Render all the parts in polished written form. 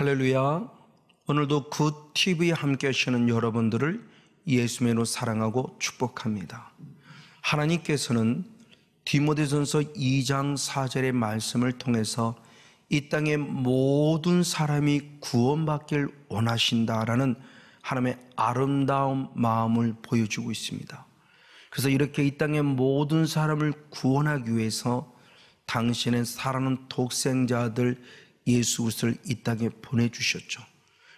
할렐루야. 오늘도 굿 TV에 함께 하시는 여러분들을 예수님으로 사랑하고 축복합니다. 하나님께서는 디모데전서 2장 4절의 말씀을 통해서 이 땅의 모든 사람이 구원받길 원하신다라는 하나님의 아름다운 마음을 보여주고 있습니다. 그래서 이렇게 이 땅의 모든 사람을 구원하기 위해서 당신의 사랑하는 독생자들 예수 그리스도를 이 땅에 보내주셨죠.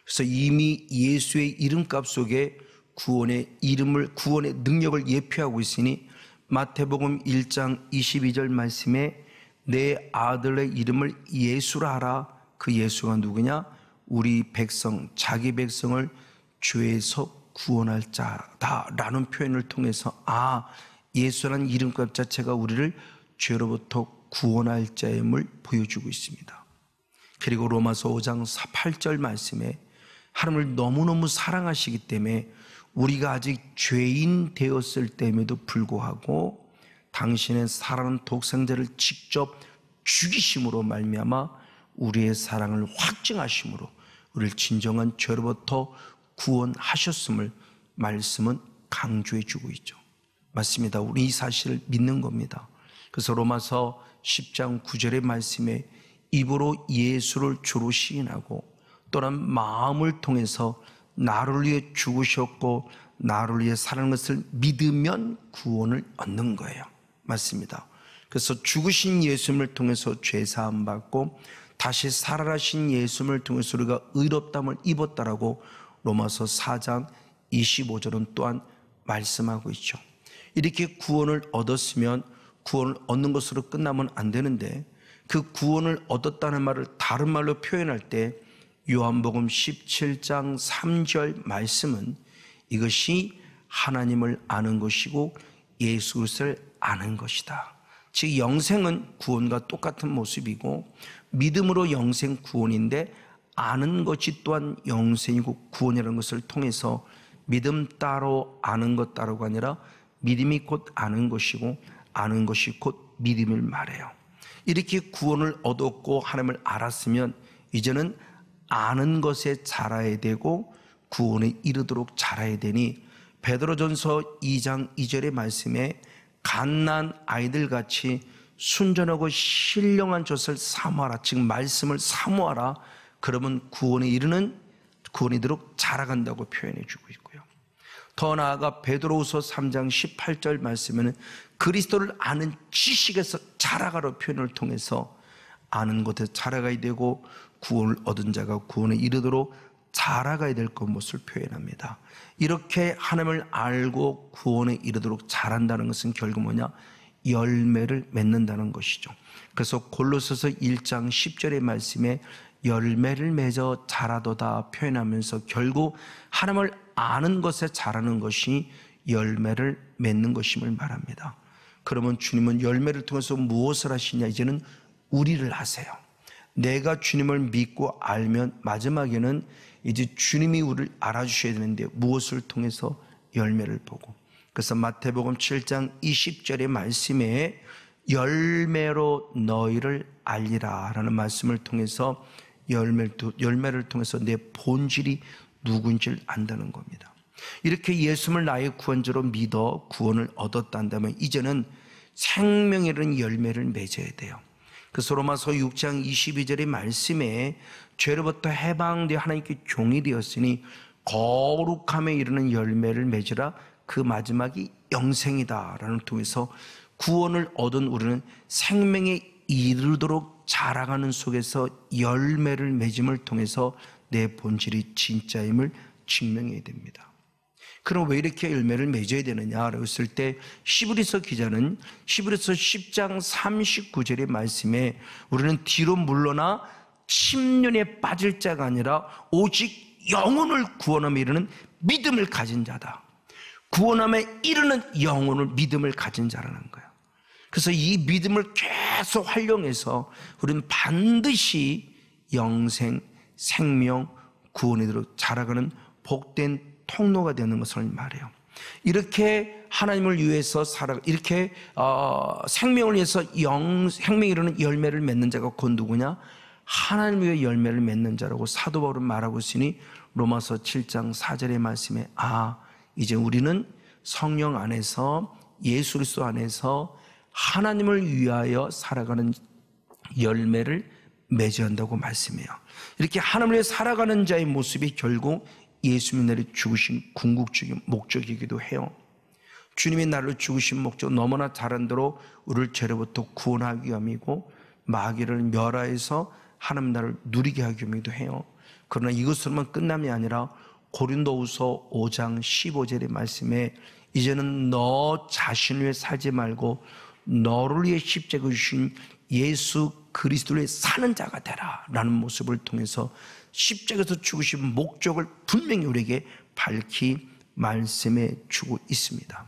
그래서 이미 예수의 이름값 속에 구원의 능력을 예표하고 있으니 마태복음 1장 22절 말씀에 내 아들의 이름을 예수라 하라. 그 예수가 누구냐? 우리 백성, 자기 백성을 죄에서 구원할 자다 라는 표현을 통해서 예수라는 이름값 자체가 우리를 죄로부터 구원할 자임을 보여주고 있습니다. 그리고 로마서 5장 8절 말씀에 하나님을 너무너무 사랑하시기 때문에 우리가 아직 죄인 되었을 때에도 불구하고 당신의 사랑하는 독생자를 직접 죽이심으로 말미암아 우리의 사랑을 확증하심으로 우리를 진정한 죄로부터 구원하셨음을 말씀은 강조해 주고 있죠. 맞습니다. 우리 이 사실을 믿는 겁니다. 그래서 로마서 10장 9절의 말씀에 입으로 예수를 주로 시인하고 또한 마음을 통해서 나를 위해 죽으셨고 나를 위해 사는 것을 믿으면 구원을 얻는 거예요. 맞습니다. 그래서 죽으신 예수님을 통해서 죄사함 받고 다시 살아나신 예수님을 통해서 우리가 의롭다함을 입었다라고 로마서 4장 25절은 또한 말씀하고 있죠. 이렇게 구원을 얻었으면 구원을 얻는 것으로 끝나면 안 되는데 그 구원을 얻었다는 말을 다른 말로 표현할 때 요한복음 17장 3절 말씀은 이것이 하나님을 아는 것이고 예수 그리스도를 아는 것이다. 즉 영생은 구원과 똑같은 모습이고 믿음으로 영생 구원인데 아는 것이 또한 영생이고 구원이라는 것을 통해서 믿음 따로 아는 것 따로가 아니라 믿음이 곧 아는 것이고 아는 것이 곧 믿음을 말해요. 이렇게 구원을 얻었고 하나님을 알았으면 이제는 아는 것에 자라야 되고 구원에 이르도록 자라야 되니 베드로전서 2장 2절의 말씀에 갓난 아이들같이 순전하고 신령한 젖을 사모하라. 즉 말씀을 사모하라. 그러면 구원에 이르도록 자라간다고 표현해 주고 있고요. 더 나아가 베드로후서 3장 18절 말씀에는 그리스도를 아는 지식에서 자라가로 표현을 통해서 아는 것에 자라가야 되고 구원을 얻은 자가 구원에 이르도록 자라가야 될 것을 표현합니다. 이렇게 하나님을 알고 구원에 이르도록 자란다는 것은 결국 뭐냐? 열매를 맺는다는 것이죠. 그래서 골로새서 1장 10절의 말씀에 열매를 맺어 자라도다 표현하면서 결국 하나님을 아는 것에 자라는 것이 열매를 맺는 것임을 말합니다. 그러면 주님은 열매를 통해서 무엇을 하시냐? 이제는 우리를 하세요. 내가 주님을 믿고 알면 마지막에는 이제 주님이 우리를 알아주셔야 되는데 무엇을 통해서? 열매를 보고. 그래서 마태복음 7장 20절의 말씀에 열매로 너희를 알리라 라는 말씀을 통해서 열매를 통해서 내 본질이 누군지를 안다는 겁니다. 이렇게 예수님을 나의 구원자로 믿어 구원을 얻었다 한다면 이제는 생명에 이르는 열매를 맺어야 돼요. 그래서 로마서 6장 22절의 말씀에 죄로부터 해방되어 하나님께 종이 되었으니 거룩함에 이르는 열매를 맺으라. 그 마지막이 영생이다 라는 통해서 구원을 얻은 우리는 생명에 이르도록 자라가는 속에서 열매를 맺음을 통해서 내 본질이 진짜임을 증명해야 됩니다. 그럼 왜 이렇게 열매를 맺어야 되느냐라고 했을 때 히브리서 기자는 히브리서 10장 39절의 말씀에 우리는 뒤로 물러나 침륜에 빠질 자가 아니라 오직 영혼을 구원함에 이르는 믿음을 가진 자다. 구원함에 이르는 영혼을 믿음을 가진 자라는 거예요. 그래서 이 믿음을 계속 활용해서 우리는 반드시 영생, 생명, 구원에 이르러 자라가는 복된 통로가 되는 것을 말해요. 이렇게 하나님을 위해서 생명을 위해서 생명에 이르는 열매를 맺는 자가 곧 누구냐? 하나님 위해 열매를 맺는 자라고 사도 바울은 말하고 있으니 로마서 7장 4절의 말씀에 이제 우리는 성령 안에서 예수 그리스도 안에서 하나님을 위하여 살아가는 열매를 맺어야 한다고 말씀해요. 이렇게 하나님을 위해 살아가는 자의 모습이 결국 예수님이 죽으신 궁극적인 목적이기도 해요. 주님이 나를 죽으신 목적 너무나 잘한 대로 우리를 죄로부터 구원하기 위함이고 마귀를 멸하여서 하나님 나를 누리게 하기 위함이기도 해요. 그러나 이것으로만 끝남이 아니라 고린도후서 5장 15절의 말씀에 이제는 너 자신을 위해 살지 말고 너를 위해 십자가 주신 예수 그리스도를 위해 사는 자가 되라 라는 모습을 통해서 십자가에서 죽으신 목적을 분명히 우리에게 밝히 말씀해 주고 있습니다.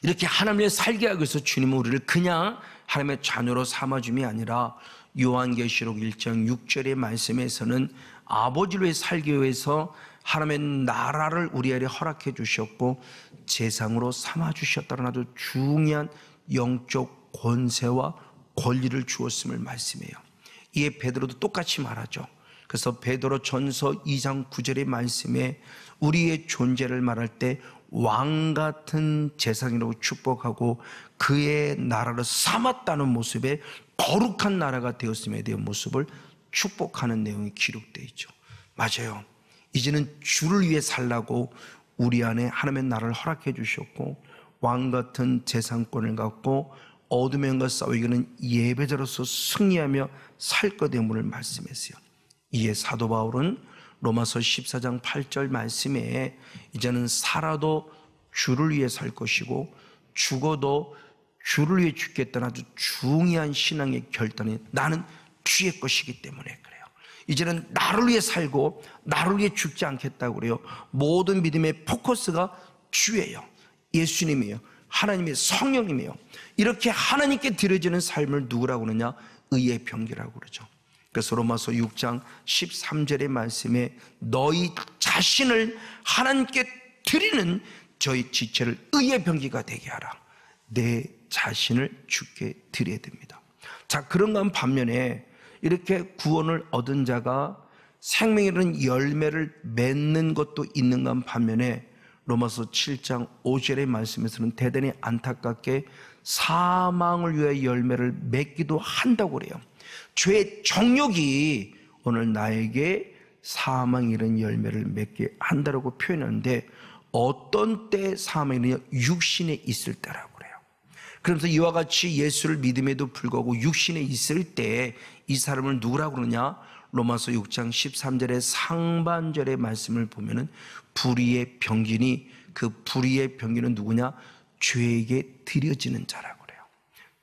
이렇게 하나님 위해 살게 하기 위해서 주님은 우리를 그냥 하나님의 자녀로 삼아줌이 아니라 요한계시록 1장 6절의 말씀에서는 아버지를 위해 살기 위해서 하나님의 나라를 우리에게 허락해 주셨고 재상으로 삼아 주셨다는 아주 중요한 영적 권세와 권리를 주었음을 말씀해요. 이에 베드로도 똑같이 말하죠. 그래서 베드로 전서 2장 9절의 말씀에 우리의 존재를 말할 때 왕같은 재상이라고 축복하고 그의 나라를 삼았다는 모습에 거룩한 나라가 되었음에 대한 모습을 축복하는 내용이 기록되어 있죠. 맞아요. 이제는 주를 위해 살라고 우리 안에 하나님의 나라를 허락해 주셨고 왕같은 재상권을 갖고 어둠의 영과 싸워 이기는 예배자로서 승리하며 살 것 됨을 말씀했어요. 이에 사도 바울은 로마서 14장 8절 말씀에 이제는 살아도 주를 위해 살 것이고 죽어도 주를 위해 죽겠다는 아주 중요한 신앙의 결단이 나는 주의 것이기 때문에 그래요. 이제는 나를 위해 살고 나를 위해 죽지 않겠다고 그래요. 모든 믿음의 포커스가 주예요. 예수님이에요. 하나님의 성령님이에요. 이렇게 하나님께 드려지는 삶을 누구라고 그러냐? 의의 병기라고 그러죠. 그래서 로마서 6장 13절의 말씀에 너희 자신을 하나님께 드리는 저희 지체를 의의 병기가 되게 하라. 내 자신을 주께 드려야 됩니다. 자, 그런가 반면에 이렇게 구원을 얻은 자가 생명이라는 열매를 맺는 것도 있는가 반면에 로마서 7장 5절의 말씀에서는 대단히 안타깝게 사망을 위해 열매를 맺기도 한다고 그래요. 죄의 정욕이 오늘 나에게 사망이라는 열매를 맺게 한다고 표현하는데 어떤 때 사망이냐? 육신에 있을 때라고 그래요. 그러면서 이와 같이 예수를 믿음에도 불구하고 육신에 있을 때 이 사람을 누구라고 그러냐? 로마서 6장 13절의 상반절의 말씀을 보면은 불의의 병기니 그 불의의 병기는 누구냐? 죄에게 드려지는 자라고 그래요.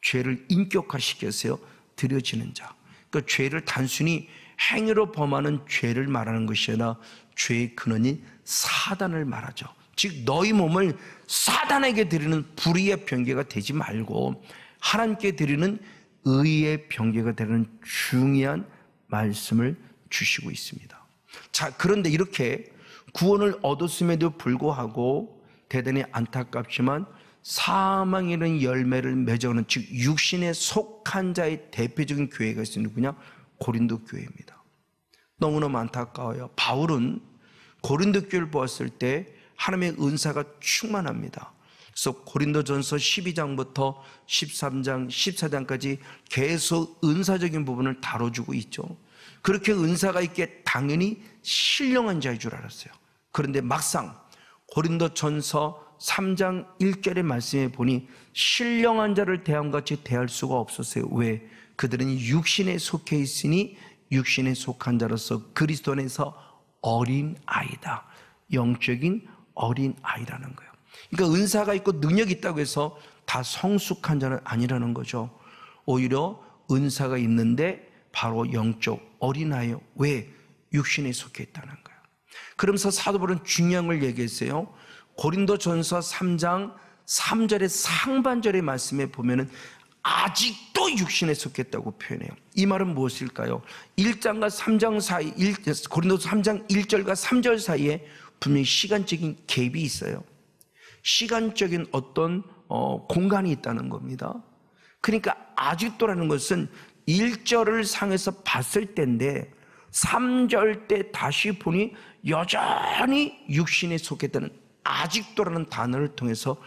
죄를 인격화시켜서 드려지는 자. 그러니까 죄를 단순히 행위로 범하는 죄를 말하는 것이 아니라 죄의 근원인 사단을 말하죠. 즉 너희 몸을 사단에게 드리는 불의의 병기가 되지 말고 하나님께 드리는 의의 병기가 되는 중요한 말씀을 주시고 있습니다. 자, 그런데 이렇게 구원을 얻었음에도 불구하고 대단히 안타깝지만 사망이라는 열매를 맺어오는 즉 육신에 속한 자의 대표적인 교회가 있으니 누구냐? 고린도 교회입니다. 너무너무 안타까워요. 바울은 고린도 교회를 보았을 때 하나님의 은사가 충만합니다. 그래서 고린도전서 12장부터 13장, 14장까지 계속 은사적인 부분을 다뤄주고 있죠. 그렇게 은사가 있기에 당연히 신령한 자인 줄 알았어요. 그런데 막상 고린도전서 3장 1절의 말씀에 보니 신령한 자를 대함같이 대할 수가 없었어요. 왜? 그들은 육신에 속해 있으니 육신에 속한 자로서 그리스도 안에서 어린 아이다. 영적인 어린 아이라는 거예요. 그러니까 은사가 있고 능력이 있다고 해서 다 성숙한 자는 아니라는 거죠. 오히려 은사가 있는데 바로 영적 어린아이요. 왜? 육신에 속해 있다는 거예요. 그러면서 사도 바울은 중요한 걸 얘기했어요. 고린도전서 3장 3절의 상반절의 말씀에 보면은 아직도 육신에 속했다고 표현해요. 이 말은 무엇일까요? 1장과 3장 사이, 고린도서 3장 1절과 3절 사이에 분명히 시간적인 갭이 있어요. 시간적인 어떤 공간이 있다는 겁니다. 그러니까 아직도라는 것은 1절을 상에서 봤을 때인데 3절 때 다시 보니 여전히 육신에 속했다는 아직도라는 단어를 통해서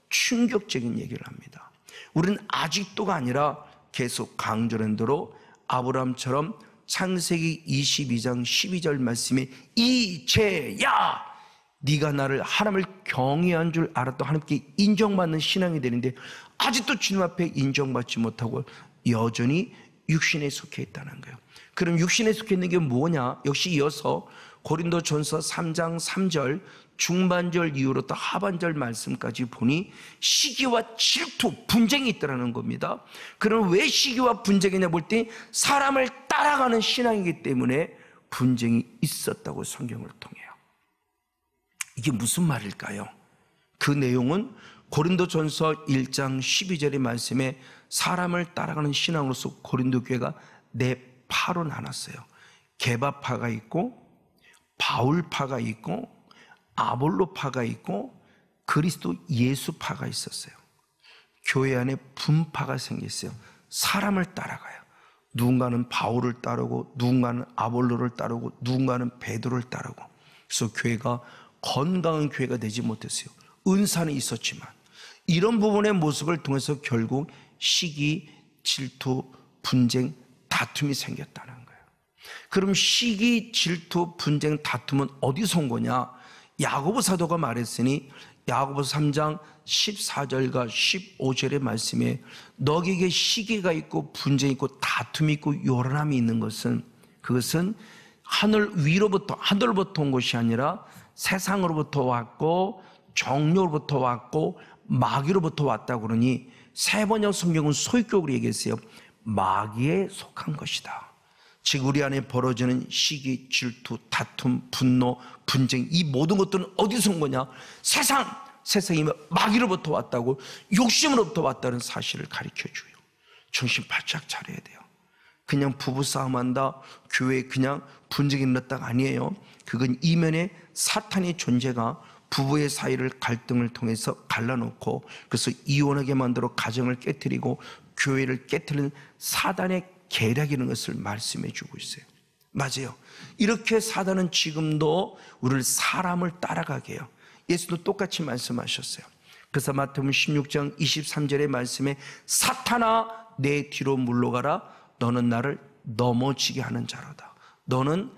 충격적인 얘기를 합니다. 우리는 아직도가 아니라 계속 강조한 대로 아브라함처럼 창세기 22장 12절 말씀에 이제야 네가 나를 하나님을 경외한 줄 알았던 하나님께 인정받는 신앙이 되는데 아직도 주님 앞에 인정받지 못하고 여전히 육신에 속해 있다는 거예요. 그럼 육신에 속해 있는 게 뭐냐? 역시 이어서 고린도전서 3장 3절 중반절 이후로부터 하반절 말씀까지 보니 시기와 질투, 분쟁이 있다는 겁니다. 그럼 왜 시기와 분쟁이냐 볼 때 사람을 따라가는 신앙이기 때문에 분쟁이 있었다고 성경을 통해요. 이게 무슨 말일까요? 그 내용은 고린도전서 1장 12절의 말씀에 사람을 따라가는 신앙으로서 고린도 교회가 네 파로 나눴어요. 게바파가 있고 바울파가 있고 아볼로파가 있고 그리스도 예수파가 있었어요. 교회 안에 분파가 생겼어요. 사람을 따라가요. 누군가는 바울을 따르고 누군가는 아볼로를 따르고 누군가는 베드로를 따르고 그래서 교회가 건강한 교회가 되지 못했어요. 은사는 있었지만 이런 부분의 모습을 통해서 결국 시기, 질투, 분쟁, 다툼이 생겼다는 거예요. 그럼 시기, 질투, 분쟁, 다툼은 어디서 온 거냐? 야고보 사도가 말했으니 야고보서 3장 14절과 15절의 말씀에 너에게 시기가 있고 분쟁이 있고 다툼이 있고 요란함이 있는 것은 그것은 하늘 위로부터 하늘로부터 온 것이 아니라 세상으로부터 왔고 정욕으로부터 왔고 마귀로부터 왔다고 그러니 세번역 성경은 소유격으로 얘기했어요. 마귀에 속한 것이다. 즉 우리 안에 벌어지는 시기, 질투, 다툼, 분노, 분쟁 이 모든 것들은 어디서 온 거냐? 세상이 마귀로부터 왔다고 욕심으로부터 왔다는 사실을 가르쳐줘요. 정신 바짝 차려야 돼요. 그냥 부부싸움한다, 교회에 그냥 분쟁이 일어났다가 아니에요. 그건 이면에 사탄의 존재가 부부의 사이를 갈등을 통해서 갈라놓고 그래서 이혼하게 만들어 가정을 깨뜨리고 교회를 깨뜨리는 사단의 계략이라는 것을 말씀해 주고 있어요. 맞아요. 이렇게 사단은 지금도 우리를 사람을 따라가게 해요. 예수도 똑같이 말씀하셨어요. 그래서 마태복음 16장 23절의 말씀에 사탄아 내 뒤로 물러가라 너는 나를 넘어지게 하는 자로다. 너는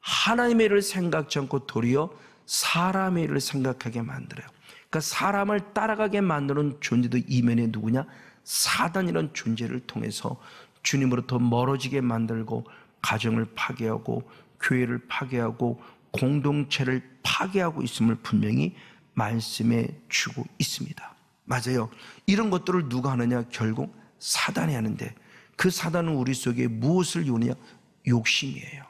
하나님의 일을 생각지 않고 도리어 사람의 일을 생각하게 만들어요. 그러니까 사람을 따라가게 만드는 존재도 이면에 누구냐? 사단이라는 존재를 통해서 주님으로부터 멀어지게 만들고 가정을 파괴하고 교회를 파괴하고 공동체를 파괴하고 있음을 분명히 말씀해 주고 있습니다. 맞아요. 이런 것들을 누가 하느냐? 결국 사단이 하는데 그 사단은 우리 속에 무엇을 요느냐? 욕심이에요.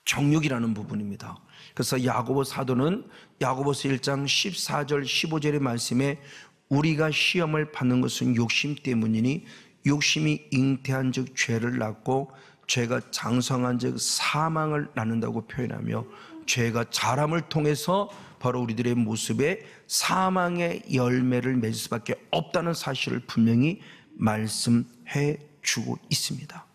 정욕이라는 부분입니다. 그래서 야고보 사도는 야고보서 1장 14절 15절의 말씀에 우리가 시험을 받는 것은 욕심 때문이니 욕심이 잉태한 즉 죄를 낳고 죄가 장성한 즉 사망을 낳는다고 표현하며 죄가 자람을 통해서 바로 우리들의 모습에 사망의 열매를 맺을 수밖에 없다는 사실을 분명히 말씀해 주고 있습니다.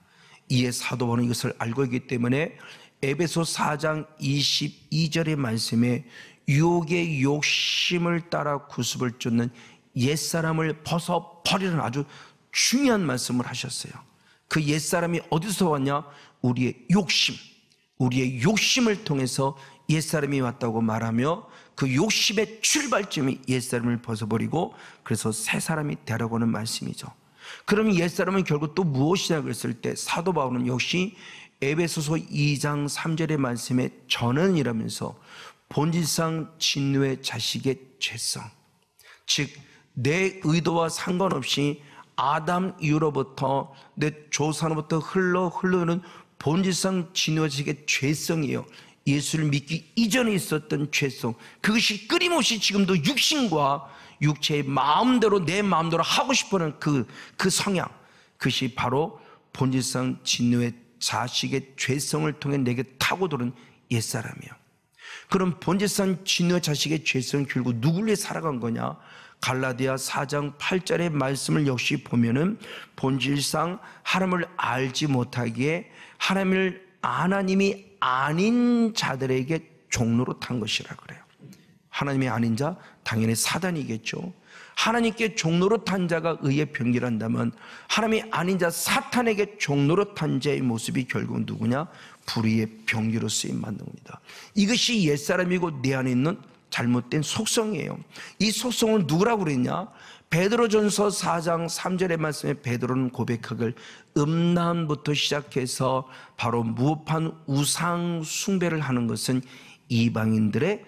이에 사도 바울은 이것을 알고 있기 때문에 에베소 4장 22절의 말씀에 유혹의 욕심을 따라 구습을 쫓는 옛사람을 벗어버리는 아주 중요한 말씀을 하셨어요. 그 옛사람이 어디서 왔냐? 우리의 욕심을 통해서 옛사람이 왔다고 말하며 그 욕심의 출발점이 옛사람을 벗어버리고 그래서 새사람이 되라고 하는 말씀이죠. 그러면 옛사람은 결국 또 무엇이냐 그랬을 때 사도 바울은 역시 에베소서 2장 3절의 말씀에 저는 이라면서 본질상 진노의 자식의 죄성, 즉 내 의도와 상관없이 아담 이후로부터 내 조상으로부터 흘러오는 본질상 진노의 자식의 죄성이에요. 예수를 믿기 이전에 있었던 죄성, 그것이 끊임없이 지금도 육신과 육체의 마음대로 내 마음대로 하고 싶어하는 그 성향, 그것이 바로 본질상 진노의 자식의 죄성을 통해 내게 타고 들은 옛사람이에요. 그럼 본질상 진노의 자식의 죄성은 결국 누구를 위해 살아간 거냐? 갈라디아 4장 8절의 말씀을 역시 보면은 본질상 하나님을 알지 못하기에 하나님이 아닌 자들에게 종로로 탄 것이라 그래요. 하나님이 아닌 자, 당연히 사단이겠죠. 하나님께 종로로 탄 자가 의의 병기란다면 하나님이 아닌 자 사탄에게 종로로 탄 자의 모습이 결국 누구냐? 불의의 병기로 쓰임 받는 겁니다. 이것이 옛사람이고 내 안에 있는 잘못된 속성이에요. 이 속성을 누구라고 그랬냐? 베드로전서 4장 3절의 말씀에 베드로는 고백하길 음란부터 시작해서 바로 무법한 우상 숭배를 하는 것은 이방인들의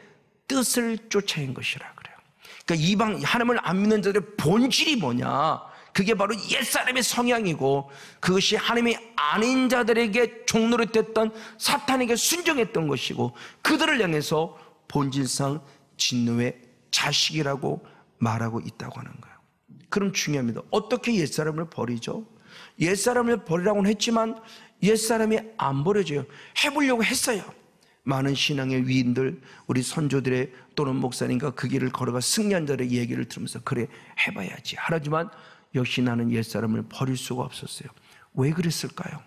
뜻을 쫓아낸 것이라 그래요. 그러니까 하나님을 안 믿는 자들의 본질이 뭐냐? 그게 바로 옛사람의 성향이고 그것이 하나님이 아닌 자들에게 종노릇했던 사탄에게 순종했던 것이고 그들을 향해서 본질상 진노의 자식이라고 말하고 있다고 하는 거예요. 그럼 중요합니다. 어떻게 옛사람을 버리죠? 옛사람을 버리라고는 했지만 옛사람이 안 버려져요. 해보려고 했어요. 많은 신앙의 위인들, 우리 선조들의 또는 목사님과 그 길을 걸어가 승리한 자들의 얘기를 들으면서 그래 해봐야지 하지만 역시 나는 옛사람을 버릴 수가 없었어요. 왜 그랬을까요?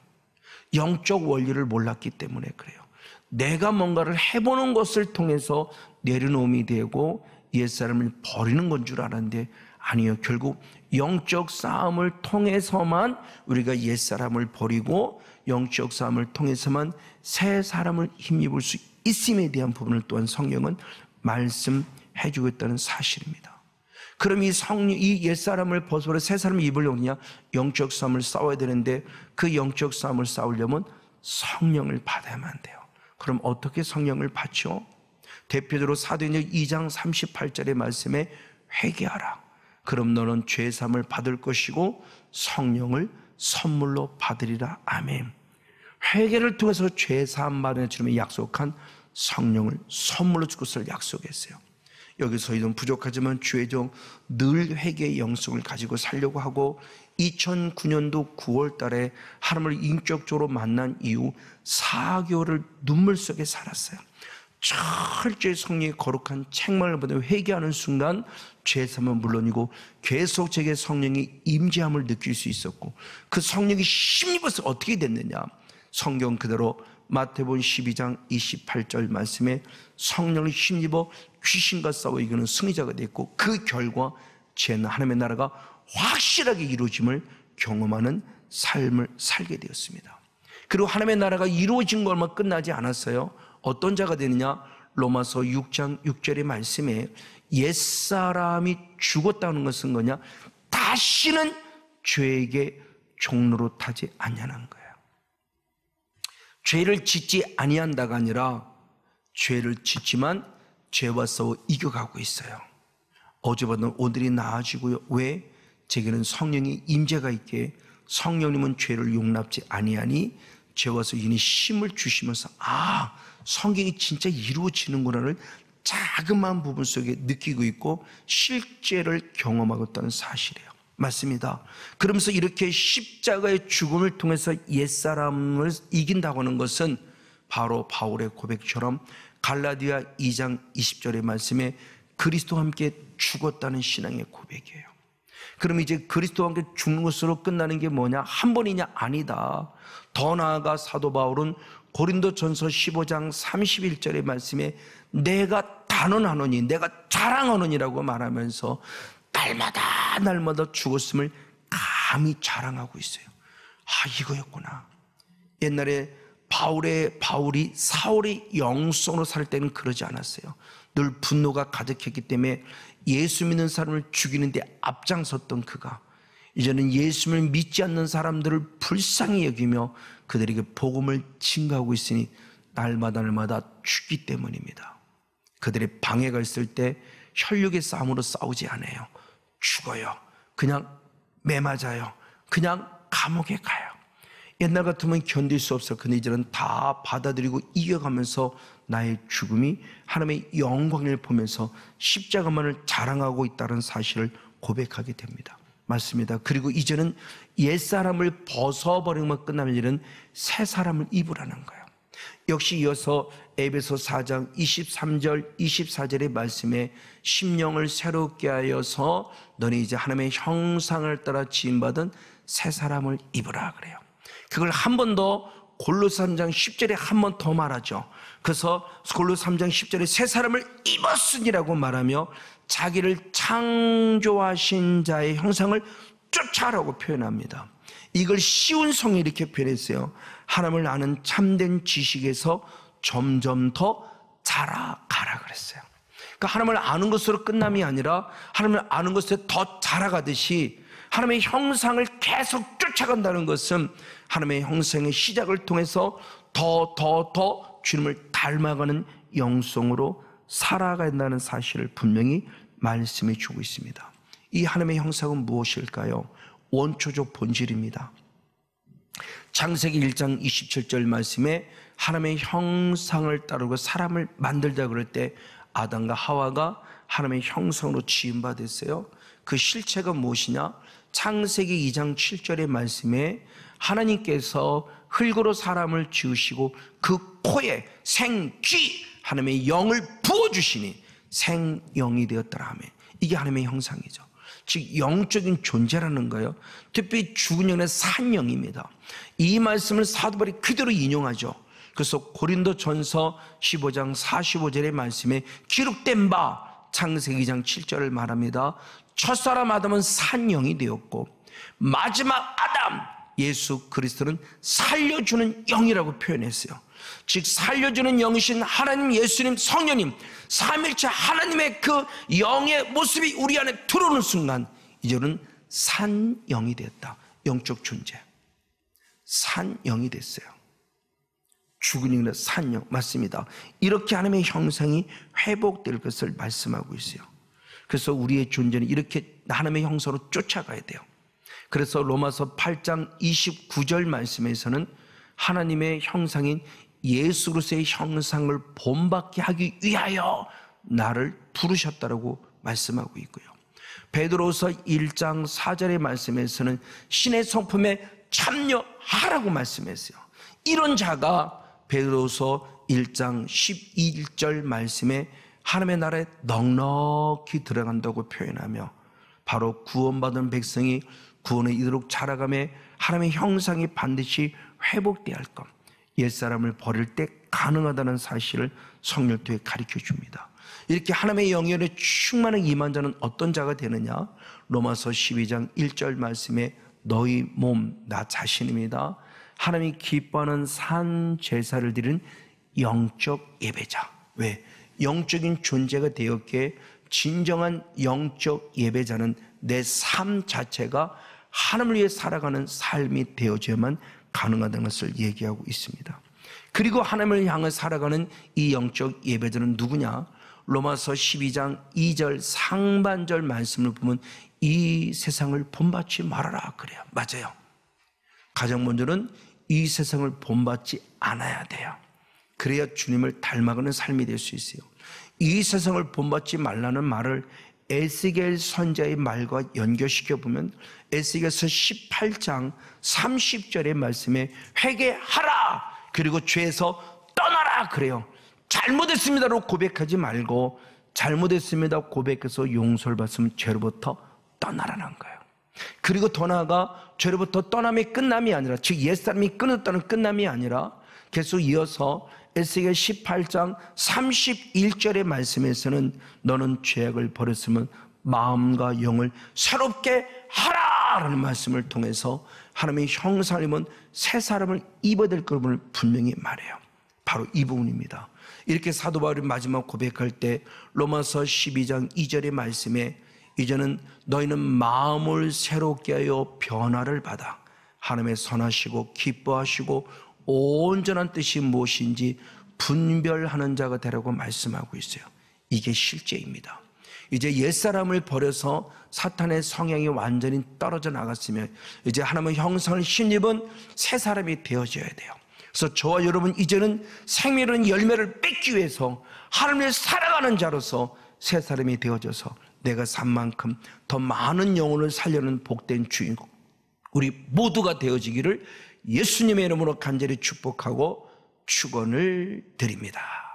영적 원리를 몰랐기 때문에 그래요. 내가 뭔가를 해보는 것을 통해서 내려놓음이 되고 옛사람을 버리는 건 줄 알았는데 아니요. 결국 영적 싸움을 통해서만 우리가 옛사람을 버리고 영적 싸움을 통해서만 새 사람을 힘입을 수 있음에 대한 부분을 또한 성경은 말씀해 주고 있다는 사실입니다. 그럼 이 옛사람을 벗어버려 새 사람을 입으려고 하냐? 영적 싸움을 싸워야 되는데 그 영적 싸움을 싸우려면 성령을 받아야만 돼요. 그럼 어떻게 성령을 받죠? 대표적으로 사도행전 2장 38절의 말씀에 회개하라. 그럼 너는 죄사함을 받을 것이고 성령을 선물로 받으리라. 아멘. 회개를 통해서 죄사함 받는 주님이 약속한 성령을 선물로 줄 것을 약속했어요. 여기서 이런 부족하지만 주의종 늘 회개의 영성을 가지고 살려고 하고 2009년도 9월 달에 하나님을 인격적으로 만난 이후 4개월을 눈물 속에 살았어요. 철저히 성령의 거룩한 책망을 받아 회개하는 순간 죄사함은 물론이고 계속 제게 성령의 임재함을 느낄 수 있었고 그 성령이 힘입어서 어떻게 됐느냐? 성경 그대로 마태복음 12장 28절 말씀에 성령을 힘입어 귀신과 싸워 이기는 승리자가 됐고 그 결과 죄는 하나님의 나라가 확실하게 이루어짐을 경험하는 삶을 살게 되었습니다. 그리고 하나님의 나라가 이루어진 거 얼마 끝나지 않았어요. 어떤 자가 되느냐? 로마서 6장 6절의 말씀에 옛사람이 죽었다는 것은 뭐냐? 다시는 죄에게 종로로 타지 아니하는 거예요. 죄를 짓지 아니한다가 아니라 죄를 짓지만 죄와 싸워 이겨가고 있어요. 어제보다는 오늘이 나아지고요. 왜? 제게는 성령의 임재가 있기에 성령님은 죄를 용납지 아니하니 죄와 싸워 이니 힘을 주시면서 성경이 진짜 이루어지는구나를 자그마한 부분 속에 느끼고 있고 실제를 경험하고 있다는 사실이에요. 맞습니다. 그러면서 이렇게 십자가의 죽음을 통해서 옛사람을 이긴다고 하는 것은 바로 바울의 고백처럼 갈라디아 2장 20절의 말씀에 그리스도와 함께 죽었다는 신앙의 고백이에요. 그럼 이제 그리스도와 함께 죽는 것으로 끝나는 게 뭐냐? 한 번이냐? 아니다. 더 나아가 사도 바울은 고린도전서 15장 31절의 말씀에 내가 단언하노니 내가 자랑하노니라고 말하면서 날마다 죽었음을 감히 자랑하고 있어요. 이거였구나. 옛날에 바울이 사울의 영성으로 살 때는 그러지 않았어요. 늘 분노가 가득했기 때문에 예수 믿는 사람을 죽이는데 앞장섰던 그가 이제는 예수를 믿지 않는 사람들을 불쌍히 여기며 그들에게 복음을 증거하고 있으니 날마다 죽기 때문입니다. 그들의 방해가 있을 때 혈육의 싸움으로 싸우지 않아요. 죽어요. 그냥 매맞아요. 그냥 감옥에 가요. 옛날 같으면 견딜 수 없어. 근데 이제는 다 받아들이고 이겨가면서 나의 죽음이 하나님의 영광을 보면서 십자가만을 자랑하고 있다는 사실을 고백하게 됩니다. 맞습니다. 그리고 이제는 옛사람을 벗어버리면 끝나면 이제는 새 사람을 입으라는 거예요. 역시 이어서 에베소 4장 23절 24절의 말씀에 심령을 새롭게 하여서 너는 이제 하나님의 형상을 따라 지음받은 새 사람을 입으라 그래요. 그걸 한 번 더 골로새 3장 10절에 한 번 더 말하죠. 그래서 골로새 3장 10절에 새 사람을 입었으니라고 말하며 자기를 창조하신 자의 형상을 쫓아라고 표현합니다. 이걸 쉬운 성에 이렇게 표현했어요. 하나님을 아는 참된 지식에서 점점 더 자라가라 그랬어요. 그러니까 하나님을 아는 것으로 끝남이 아니라 하나님을 아는 것에 더 자라가듯이 하나님의 형상을 계속 쫓아간다는 것은 하나님의 형상의 시작을 통해서 더 주님을 닮아가는 영성으로 살아간다는 사실을 분명히 말씀해 주고 있습니다. 이 하나님의 형상은 무엇일까요? 원초적 본질입니다. 창세기 1장 27절 말씀에 하나님의 형상을 따르고 사람을 만들자 그럴 때 아담과 하와가 하나님의 형상으로 지음받았어요. 그 실체가 무엇이냐? 창세기 2장 7절의 말씀에 하나님께서 흙으로 사람을 지으시고 그 코에 생기 하나님의 영을 부어주시니 생영이 되었더라 하며, 이게 하나님의 형상이죠. 즉 영적인 존재라는 거예요. 특히 죽은 영의 산 영입니다. 이 말씀을 사도 바울이 그대로 인용하죠. 그래서 고린도전서 15장 45절의 말씀에 기록된 바 창세기 2장 7절을 말합니다. 첫사람 아담은 산 영이 되었고 마지막 아담 예수 그리스도는 살려주는 영이라고 표현했어요. 즉 살려주는 영이신 하나님, 예수님, 성령님 삼일체 하나님의 그 영의 모습이 우리 안에 들어오는 순간 이제는 산 영이 됐다. 영적 존재, 산 영이 됐어요. 죽은 영이라 산 영, 맞습니다. 이렇게 하나님의 형상이 회복될 것을 말씀하고 있어요. 그래서 우리의 존재는 이렇게 하나님의 형상으로 쫓아가야 돼요. 그래서 로마서 8장 29절 말씀에서는 하나님의 형상인 예수 그리스도의 형상을 본받게 하기 위하여 나를 부르셨다라고 말씀하고 있고요. 베드로서 1장 4절의 말씀에서는 신의 성품에 참여하라고 말씀했어요. 이런 자가 베드로서 1장 11절 말씀에 하나님의 나라에 넉넉히 들어간다고 표현하며 바로 구원받은 백성이 구원에 이르도록 자라가며 하나님의 형상이 반드시 회복되어야 할 것, 옛사람을 버릴 때 가능하다는 사실을 성령 통해 가르쳐 줍니다. 이렇게 하나님의 영역에 충만한 임한 자는 어떤 자가 되느냐? 로마서 12장 1절 말씀에 너희 몸, 나 자신입니다. 하나님이 기뻐하는 산 제사를 드리는 영적 예배자. 왜? 영적인 존재가 되었기에 진정한 영적 예배자는 내 삶 자체가 하나님을 위해 살아가는 삶이 되어져야만 가능하다는 것을 얘기하고 있습니다. 그리고 하나님을 향해 살아가는 이 영적 예배자는 누구냐? 로마서 12장 2절 상반절 말씀을 보면 이 세상을 본받지 말아라 그래요. 맞아요. 가장 먼저는 이 세상을 본받지 않아야 돼요. 그래야 주님을 닮아가는 삶이 될 수 있어요. 이 세상을 본받지 말라는 말을 에스겔 선지자의 말과 연결시켜 보면 에스겔서 18장 30절의 말씀에 회개하라 그리고 죄에서 떠나라 그래요. 잘못했습니다로 고백하지 말고 잘못했습니다 고백해서 용서를 받으면 죄로부터 떠나라는 거예요. 그리고 더 나아가 죄로부터 떠남이 끝남이 아니라, 즉 옛사람이 끊었다는 끝남이 아니라 계속 이어서 에스겔 18장 31절의 말씀에서는 너는 죄악을 버렸으면 마음과 영을 새롭게 하라라는 말씀을 통해서 하나님의 형상이면 새 사람을 입어야 될 것을 분명히 말해요. 바로 이 부분입니다. 이렇게 사도 바울이 마지막 고백할 때 로마서 12장 2절의 말씀에 이제는 너희는 마음을 새롭게 하여 변화를 받아 하나님의 선하시고 기뻐하시고 온전한 뜻이 무엇인지 분별하는 자가 되라고 말씀하고 있어요. 이게 실제입니다. 이제 옛사람을 버려서 사탄의 성향이 완전히 떨어져 나갔으면 이제 하나님의 형상을 힘입은 새 사람이 되어져야 돼요. 그래서 저와 여러분 이제는 생명의 열매를 뺏기 위해서 하나님을 살아가는 자로서 새 사람이 되어져서 내가 산 만큼 더 많은 영혼을 살려는 복된 주인공 우리 모두가 되어지기를 예수님의 이름으로 간절히 축복하고 축원을 드립니다.